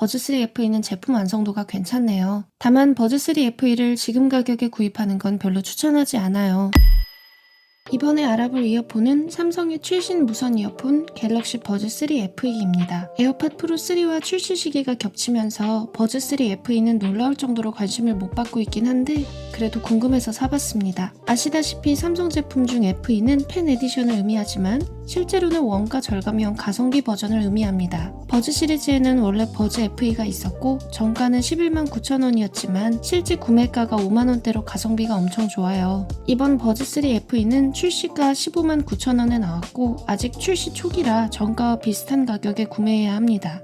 버즈3 FE는 제품 완성도가 괜찮네요. 다만 버즈3 FE를 지금 가격에 구입하는 건 별로 추천하지 않아요. 이번에 알아볼 이어폰은 삼성의 최신 무선 이어폰 갤럭시 버즈3 FE입니다. 에어팟 프로 3와 출시 시기가 겹치면서 버즈3 FE는 놀라울 정도로 관심을 못 받고 있긴 한데 그래도 궁금해서 사봤습니다. 아시다시피 삼성 제품 중 FE는 펜 에디션을 의미하지만 실제로는 원가 절감형 가성비 버전을 의미합니다. 버즈 시리즈에는 원래 버즈 FE가 있었고 정가는 11만 9천 원이었지만 실제 구매가가 5만 원대로 가성비가 엄청 좋아요. 이번 버즈3 FE는 출시가 15만 9천 원에 나왔고 아직 출시 초기라 정가와 비슷한 가격에 구매해야 합니다.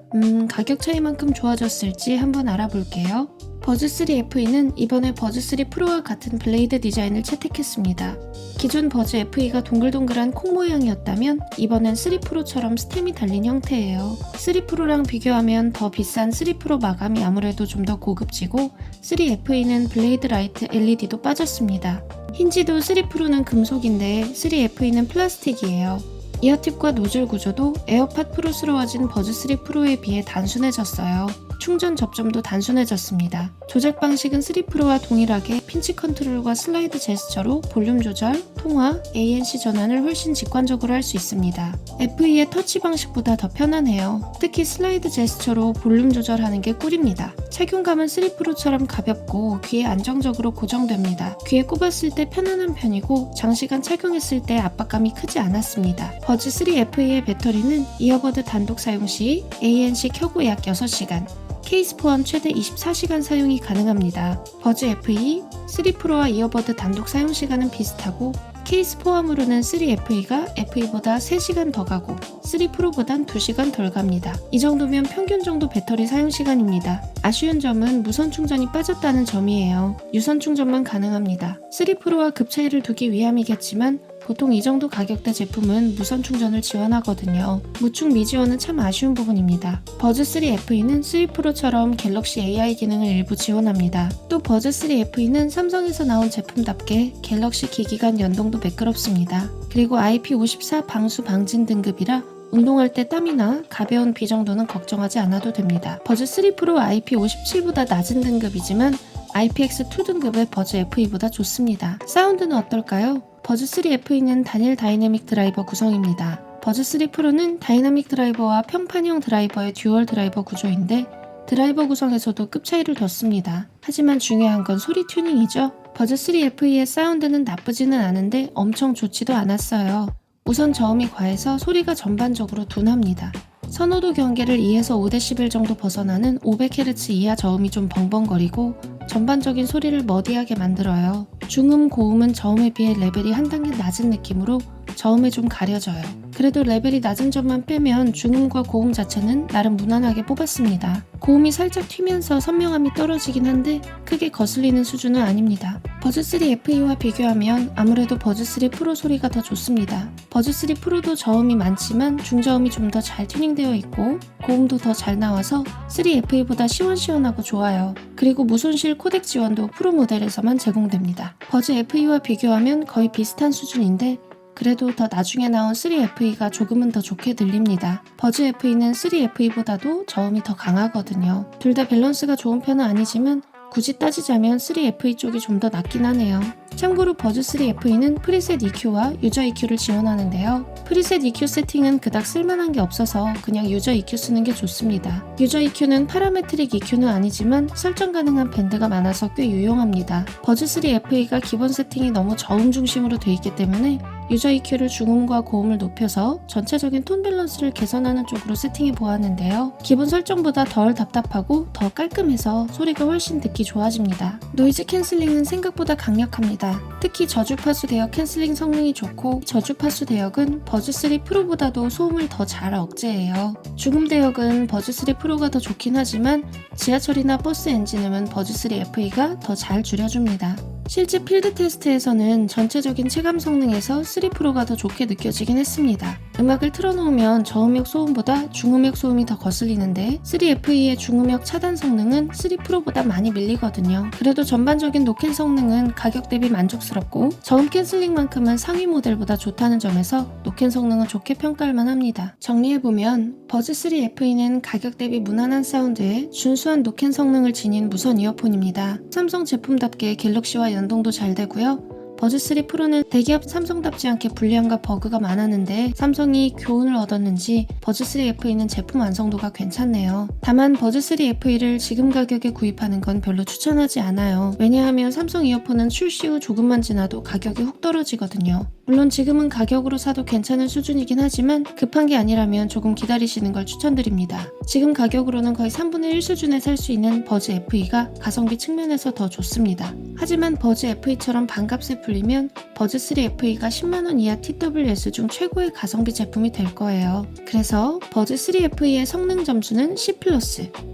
가격 차이만큼 좋아졌을지 한번 알아볼게요. 버즈3 FE는 이번에 버즈3 프로와 같은 블레이드 디자인을 채택했습니다. 기존 버즈 FE가 동글동글한 콩 모양이었다면 이번엔 3 프로처럼 스템이 달린 형태예요. 3 프로랑 비교하면 더 비싼 3 프로 마감이 아무래도 좀 더 고급지고 3 FE는 블레이드 라이트 LED도 빠졌습니다. 힌지도 3 프로는 금속인데 3 FE는 플라스틱이에요. 이어팁과 노즐 구조도 에어팟 프로스러워진 버즈3 프로에 비해 단순해졌어요. 충전 접점도 단순해졌습니다. 조작 방식은 3 프로와 동일하게 핀치 컨트롤과 슬라이드 제스처로 볼륨 조절, 통화, ANC 전환을 훨씬 직관적으로 할 수 있습니다. FE의 터치 방식보다 더 편안해요. 특히 슬라이드 제스처로 볼륨 조절하는 게 꿀입니다. 착용감은 3 프로처럼 가볍고 귀에 안정적으로 고정됩니다. 귀에 꼽았을 때 편안한 편이고 장시간 착용했을 때 압박감이 크지 않았습니다. 버즈3 FE의 배터리는 이어버드 단독 사용 시 ANC 켜고 약 6시간, 케이스 포함 최대 24시간 사용이 가능합니다. 버즈 FE, 3 프로와 이어버드 단독 사용 시간은 비슷하고 케이스 포함으로는 3 FE가 FE보다 3시간 더 가고 3 프로보단 2시간 덜 갑니다. 이 정도면 평균 정도 배터리 사용 시간입니다. 아쉬운 점은 무선 충전이 빠졌다는 점이에요. 유선 충전만 가능합니다. 3 프로와 급 차이를 두기 위함이겠지만 보통 이 정도 가격대 제품은 무선 충전을 지원하거든요. 무충 미지원은 참 아쉬운 부분입니다. 버즈3 FE는 3 프로처럼 갤럭시 AI 기능을 일부 지원합니다. 또 버즈3 FE는 삼성에서 나온 제품답게 갤럭시 기기간 연동도 매끄럽습니다. 그리고 IP54 방수 방진 등급이라 운동할 때 땀이나 가벼운 비 정도는 걱정하지 않아도 됩니다. 버즈3 프로 IP57보다 낮은 등급이지만 IPX2 등급의 버즈 FE보다 좋습니다. 사운드는 어떨까요? 버즈3 FE는 단일 다이내믹 드라이버 구성입니다. 버즈3 프로는 다이나믹 드라이버와 평판형 드라이버의 듀얼 드라이버 구조인데 드라이버 구성에서도 급 차이를 뒀습니다. 하지만 중요한 건 소리 튜닝이죠. 버즈3 FE의 사운드는 나쁘지는 않은데 엄청 좋지도 않았어요. 우선 저음이 과해서 소리가 전반적으로 둔합니다. 선호도 경계를 2에서 5dB 정도 벗어나는 500Hz 이하 저음이 좀 벙벙거리고 전반적인 소리를 머디하게 만들어요. 중음, 고음은 저음에 비해 레벨이 한 단계 낮은 느낌으로 저음에 좀 가려져요. 그래도 레벨이 낮은 점만 빼면 중음과 고음 자체는 나름 무난하게 뽑았습니다. 고음이 살짝 튀면서 선명함이 떨어지긴 한데 크게 거슬리는 수준은 아닙니다. 버즈3 FE와 비교하면 아무래도 버즈3 프로 소리가 더 좋습니다. 버즈3 프로도 저음이 많지만 중저음이 좀 더 잘 튜닝되어 있고 고음도 더 잘 나와서 3 FE보다 시원시원하고 좋아요. 그리고 무손실 코덱 지원도 프로 모델에서만 제공됩니다. 버즈 FE와 비교하면 거의 비슷한 수준인데 그래도 더 나중에 나온 3 FE가 조금은 더 좋게 들립니다. 버즈 FE는 3 FE보다도 저음이 더 강하거든요. 둘 다 밸런스가 좋은 편은 아니지만 굳이 따지자면 3 FE 쪽이 좀 더 낫긴 하네요. 참고로 버즈3 FE는 프리셋 EQ와 유저 EQ를 지원하는데요. 프리셋 EQ 세팅은 그닥 쓸만한 게 없어서 그냥 유저 EQ 쓰는 게 좋습니다. 유저 EQ는 파라메트릭 EQ는 아니지만 설정 가능한 밴드가 많아서 꽤 유용합니다. 버즈3 FE가 기본 세팅이 너무 저음 중심으로 돼 있기 때문에 유저 EQ를 중음과 고음을 높여서 전체적인 톤 밸런스를 개선하는 쪽으로 세팅해 보았는데요. 기본 설정보다 덜 답답하고 더 깔끔해서 소리가 훨씬 듣기 좋아집니다. 노이즈 캔슬링은 생각보다 강력합니다. 특히 저주파수 대역 캔슬링 성능이 좋고 저주파수 대역은 버즈3 프로보다도 소음을 더 잘 억제해요. 중음 대역은 버즈3 프로가 더 좋긴 하지만 지하철이나 버스 엔진음은 버즈3 FE가 더 잘 줄여줍니다. 실제 필드 테스트에서는 전체적인 체감 성능에서 3 프로가 더 좋게 느껴지긴 했습니다. 음악을 틀어놓으면 저음역 소음보다 중음역 소음이 더 거슬리는데 3FE의 중음역 차단 성능은 3 프로보다 많이 밀리거든요. 그래도 전반적인 노캔 성능은 가격 대비 만족스럽고 저음 캔슬링만큼은 상위 모델보다 좋다는 점에서 노캔 성능은 좋게 평가할 만합니다. 정리해보면 버즈 3FE는 가격 대비 무난한 사운드에 준수한 노캔 성능을 지닌 무선 이어폰입니다. 삼성 제품답게 갤럭시와 연동도 잘 되고요. 버즈3 프로는 대기업 삼성답지 않게 불리함과 버그가 많았는데 삼성이 교훈을 얻었는지 버즈3 FE는 제품 완성도가 괜찮네요. 다만 버즈3 FE를 지금 가격에 구입하는 건 별로 추천하지 않아요. 왜냐하면 삼성 이어폰은 출시 후 조금만 지나도 가격이 훅 떨어지거든요. 물론 지금은 가격으로 사도 괜찮은 수준이긴 하지만 급한 게 아니라면 조금 기다리시는 걸 추천드립니다. 지금 가격으로는 거의 3분의 1 수준에 살 수 있는 버즈 FE가 가성비 측면에서 더 좋습니다. 하지만 버즈 FE처럼 반값에 풀리면 버즈 3 FE가 10만원 이하 TWS 중 최고의 가성비 제품이 될 거예요. 그래서 버즈 3 FE의 성능 점수는 C+,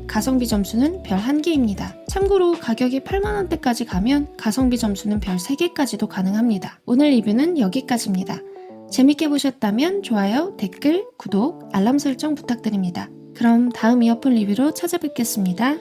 가성비 점수는 별 1개입니다. 참고로 가격이 8만원대까지 가면 가성비 점수는 별 3개까지도 가능합니다. 오늘 리뷰는 여기까지입니다. 재밌게 보셨다면 좋아요, 댓글, 구독, 알람 설정 부탁드립니다. 그럼 다음 이어폰 리뷰로 찾아뵙겠습니다.